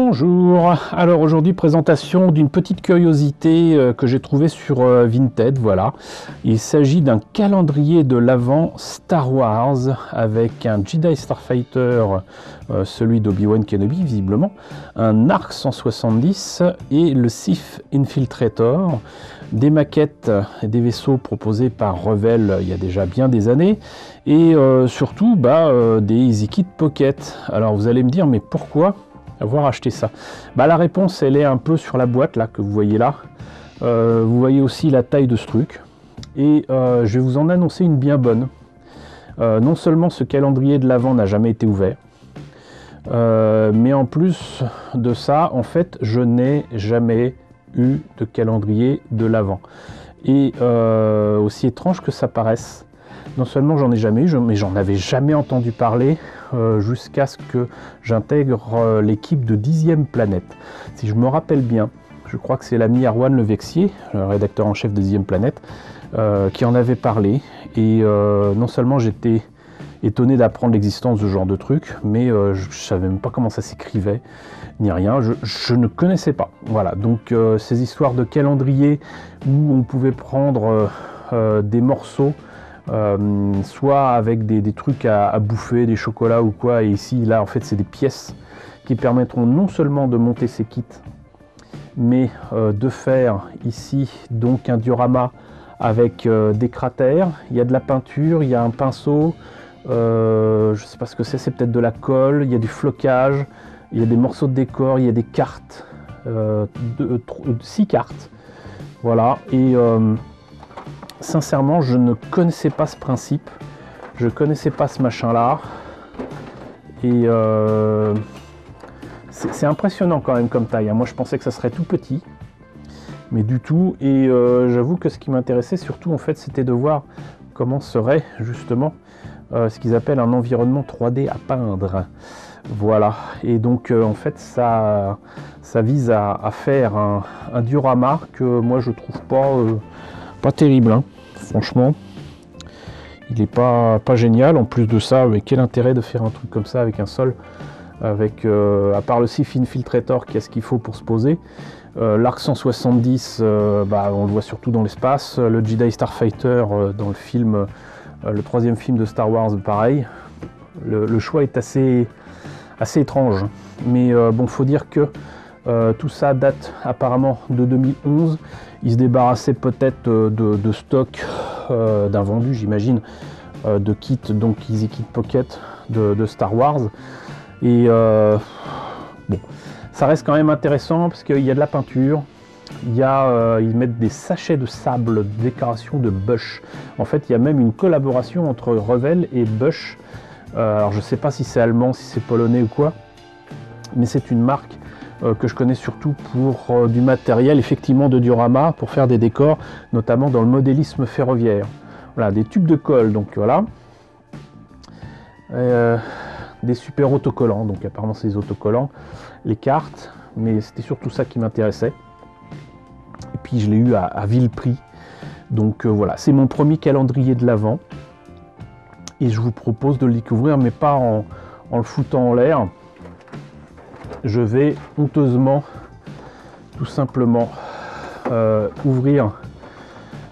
Bonjour, alors aujourd'hui présentation d'une petite curiosité que j'ai trouvée sur Vinted, voilà. Il s'agit d'un calendrier de l'Avent Star Wars avec un Jedi Starfighter, celui d'Obi-Wan Kenobi visiblement, un ARC 170 et le Sith Infiltrator, des maquettes et des vaisseaux proposés par Revell il y a déjà bien des années et surtout des EasyKit Pocket. Alors vous allez me dire mais pourquoi avoir acheté ça? La réponse elle est un peu sur la boîte là que vous voyez là. Vous voyez aussi la taille de ce truc et je vais vous en annoncer une bien bonne. Non seulement ce calendrier de l'Avent n'a jamais été ouvert, mais en plus de ça, en fait, je n'ai jamais eu de calendrier de l'Avent. Et aussi étrange que ça paraisse, non seulement j'en ai jamais eu, mais j'en avais jamais entendu parler jusqu'à ce que j'intègre l'équipe de 10e Planète. Si je me rappelle bien, je crois que c'est l'ami Erwan Levexier, le rédacteur en chef de 10e Planète, qui en avait parlé. Et non seulement j'étais étonné d'apprendre l'existence de ce genre de truc, mais je savais même pas comment ça s'écrivait, ni rien, je ne connaissais pas. Voilà, donc ces histoires de calendrier où on pouvait prendre des morceaux, soit avec des trucs à bouffer, des chocolats ou quoi, et ici, là, en fait, c'est des pièces qui permettront non seulement de monter ces kits, mais de faire ici, donc, un diorama avec des cratères, il y a de la peinture, il y a un pinceau, je ne sais pas ce que c'est peut-être de la colle, il y a du flocage, il y a des morceaux de décor, il y a des cartes, 6 cartes, voilà, et sincèrement je ne connaissais pas ce principe, je connaissais pas ce machin là, et c'est impressionnant quand même comme taille, hein. Moi je pensais que ça serait tout petit, mais du tout, et j'avoue que ce qui m'intéressait surtout en fait c'était de voir comment serait justement ce qu'ils appellent un environnement 3D à peindre. Voilà, et donc en fait ça vise à faire un diorama que moi je trouve pas terrible, hein. Franchement il est pas génial. En plus de ça, mais quel intérêt de faire un truc comme ça avec un sol, avec à part le Sith Infiltrator qui a ce qu'il faut pour se poser, l'Arc 170 on le voit surtout dans l'espace, le Jedi Starfighter dans le film, le 3e film de Star Wars, pareil. Le choix est assez étrange, mais bon, faut dire que tout ça date apparemment de 2011. Ils se débarrassaient peut-être de stock d'un vendu, j'imagine, de kits, donc EasyKit Pocket de Star Wars. Et bon, ça reste quand même intéressant parce qu'il y a de la peinture, ils mettent des sachets de sable, de décoration de Bush. En fait, il y a même une collaboration entre Revell et Bush. Alors je sais pas si c'est allemand, si c'est polonais ou quoi, mais c'est une marque que je connais surtout pour du matériel effectivement de diorama, pour faire des décors, notamment dans le modélisme ferroviaire. Voilà, des tubes de colle, donc voilà. Des super autocollants, donc apparemment c'est des autocollants, les cartes, mais c'était surtout ça qui m'intéressait. Et puis je l'ai eu à vil prix. Donc voilà, c'est mon premier calendrier de l'Avent. Et je vous propose de le découvrir, mais pas en le foutant en l'air. Je vais honteusement, tout simplement, ouvrir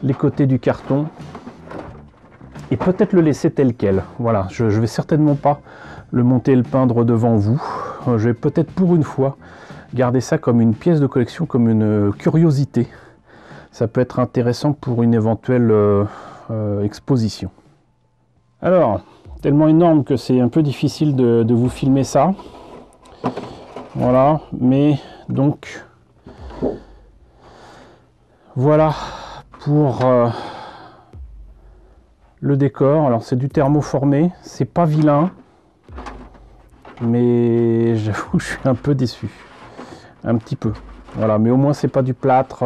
les côtés du carton et peut-être le laisser tel quel. Voilà, je vais certainement pas le monter et le peindre devant vous. Je vais peut-être pour une fois garder ça comme une pièce de collection, comme une curiosité. Ça peut être intéressant pour une éventuelle exposition. Alors, tellement énorme que c'est un peu difficile de vous filmer ça. Voilà, mais donc voilà pour le décor. Alors c'est du thermoformé, c'est pas vilain, mais j'avoue je suis un peu déçu, un petit peu. Voilà, mais au moins c'est pas du plâtre,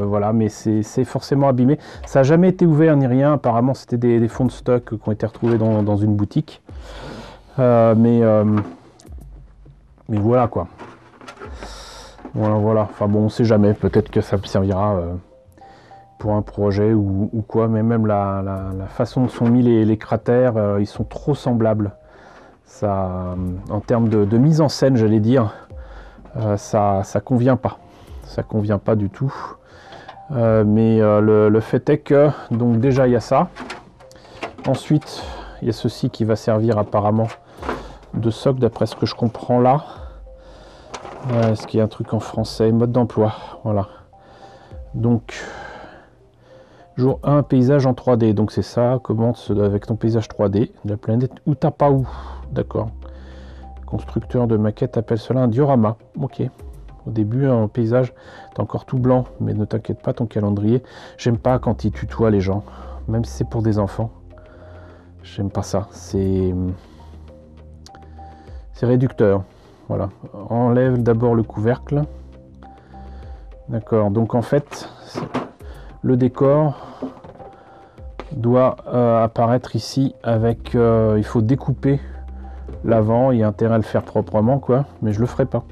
voilà, mais c'est forcément abîmé. Ça n'a jamais été ouvert ni rien, apparemment c'était des fonds de stock qui ont été retrouvés dans une boutique. Mais voilà quoi. Voilà. Enfin bon, on sait jamais, peut-être que ça me servira pour un projet ou quoi, mais même la façon dont sont mis les cratères, ils sont trop semblables. Ça, en termes de mise en scène, j'allais dire, ça convient pas. Ça convient pas du tout. Mais le fait est que, donc déjà il y a ça. Ensuite, il y a ceci qui va servir apparemment de socle, d'après ce que je comprends là. Est-ce qu'il y a un truc en français? Mode d'emploi, voilà. Donc, jour 1, paysage en 3D. Donc c'est ça, commence avec ton paysage 3D de la planète Utapahu. D'accord. Constructeur de maquette appelle cela un diorama. Ok. Au début, un paysage, t'es encore tout blanc, mais ne t'inquiète pas, ton calendrier. J'aime pas quand ils tutoient les gens, même si c'est pour des enfants. J'aime pas ça. C'est réducteur. Voilà. Enlève d'abord le couvercle. D'accord. Donc en fait, le décor doit apparaître ici avec... il faut découper l'avant. Il y a intérêt à le faire proprement, quoi. Mais je le ferai pas.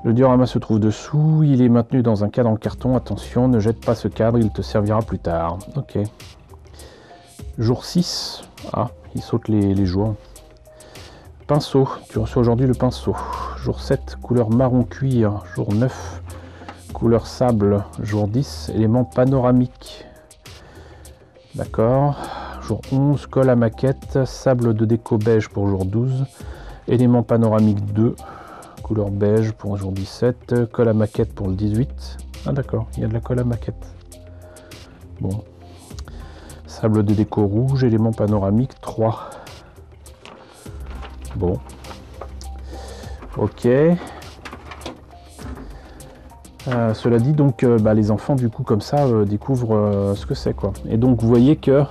Le diorama se trouve dessous. Il est maintenu dans un cadre en carton. Attention, ne jette pas ce cadre. Il te servira plus tard. Ok. Jour 6. Ah, il saute les jours. Pinceau. Tu reçois aujourd'hui le pinceau. Jour 7, couleur marron cuir. Jour 9, couleur sable. Jour 10, élément panoramique. D'accord. Jour 11, colle à maquette. Sable de déco beige pour jour 12. Élément panoramique 2. Couleur beige pour jour 17. Colle à maquette pour le 18. Ah d'accord, il y a de la colle à maquette. Bon. Sable de déco rouge, élément panoramique 3. Bon. Ok. Cela dit, donc les enfants du coup comme ça découvrent ce que c'est, quoi. Et donc vous voyez que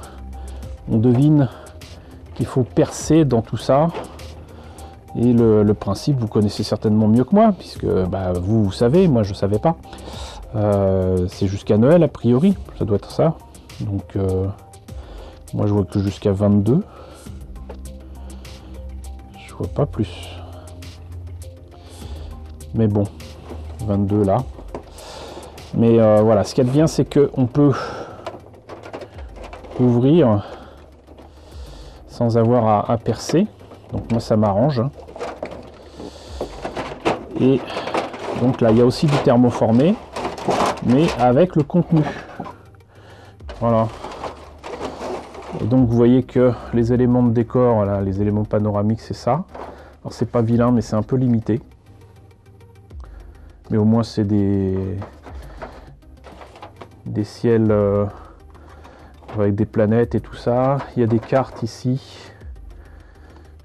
on devine qu'il faut percer dans tout ça. Et le principe, vous connaissez certainement mieux que moi, puisque vous savez, moi je savais pas. C'est jusqu'à Noël a priori, ça doit être ça. Donc moi je vois que jusqu'à 22. Je vois pas plus. Mais bon, 22 là. Mais voilà, ce qu'il y a de bien, c'est que on peut ouvrir sans avoir à percer. Donc moi ça m'arrange. Et donc là il y a aussi du thermoformé, mais avec le contenu. Voilà. Et donc vous voyez que les éléments de décor, voilà, les éléments panoramiques, c'est ça. Alors c'est pas vilain, mais c'est un peu limité. Mais au moins c'est des ciels avec des planètes et tout ça. Il y a des cartes ici.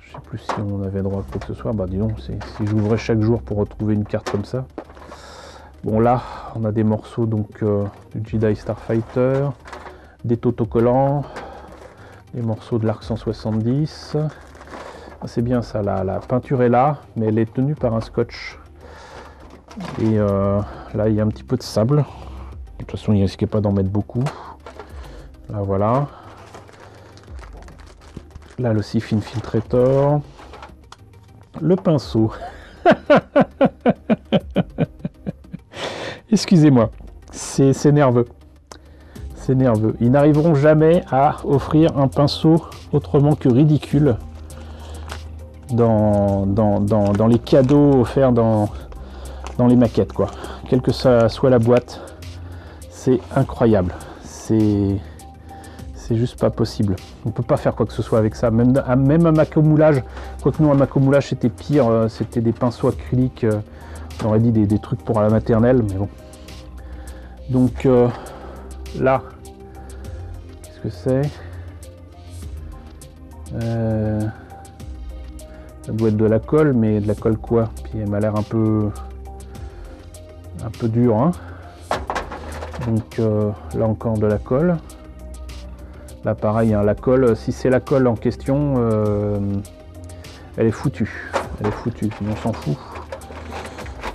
Je sais plus si on avait droit à quoi que ce soit. Bah dis donc, si j'ouvrais chaque jour pour retrouver une carte comme ça. Bon là, on a des morceaux donc du Jedi Starfighter, des autocollants, des morceaux de l'Arc 170. C'est bien ça, la peinture est là, mais elle est tenue par un scotch. Et là, il y a un petit peu de sable. De toute façon, il ne risquait pas d'en mettre beaucoup. Là, voilà. Là, le Sif Infiltrator. Le pinceau. Excusez-moi, c'est nerveux. C'est nerveux. Ils n'arriveront jamais à offrir un pinceau autrement que ridicule dans les cadeaux offerts dans les maquettes, quoi. Quelle que soit la boîte, c'est incroyable. C'est juste pas possible. On peut pas faire quoi que ce soit avec ça. Même à Macomoulage, quoique non, à Macomoulage c'était pire, c'était des pinceaux acryliques, on aurait dit des trucs pour la maternelle, mais bon. Donc là, qu'est-ce que c'est? Ça doit être de la colle, mais de la colle quoi? Puis elle m'a l'air un peu dure, hein. Donc là encore de la colle. Là pareil, hein, la colle, si c'est la colle en question, elle est foutue. Elle est foutue, on s'en fout.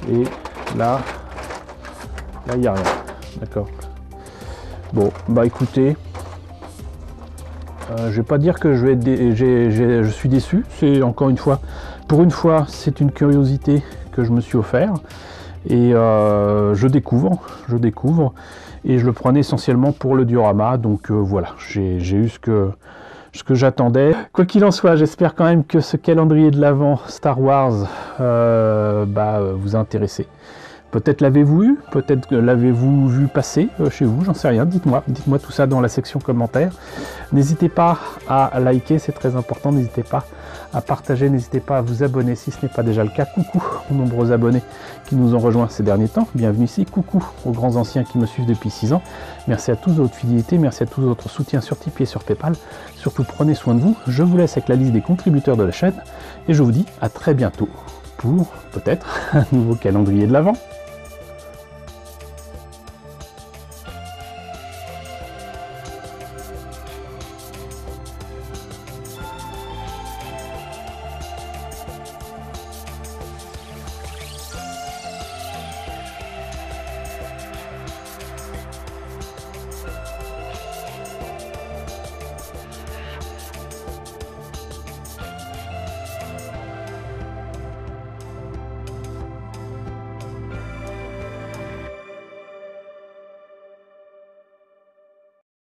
Et là il n'y a rien. D'accord. Bon, bah écoutez, je vais pas dire que je suis déçu. C'est encore une fois, pour une fois, c'est une curiosité que je me suis offert. Et je découvre, et je le prenais essentiellement pour le diorama, donc voilà, j'ai eu ce que ce que j'attendais. Quoi qu'il en soit, j'espère quand même que ce calendrier de l'Avent Star Wars vous a intéressé. Peut-être l'avez-vous eu, peut-être l'avez-vous vu passer chez vous, j'en sais rien, dites-moi tout ça dans la section commentaires. N'hésitez pas à liker, c'est très important, n'hésitez pas à partager, n'hésitez pas à vous abonner si ce n'est pas déjà le cas. Coucou aux nombreux abonnés qui nous ont rejoints ces derniers temps, bienvenue ici, coucou aux grands anciens qui me suivent depuis 6 ans, merci à tous de votre fidélité, merci à tous de votre soutien sur Tipeee et sur Paypal, surtout prenez soin de vous, je vous laisse avec la liste des contributeurs de la chaîne, et je vous dis à très bientôt pour peut-être un nouveau calendrier de l'Avent.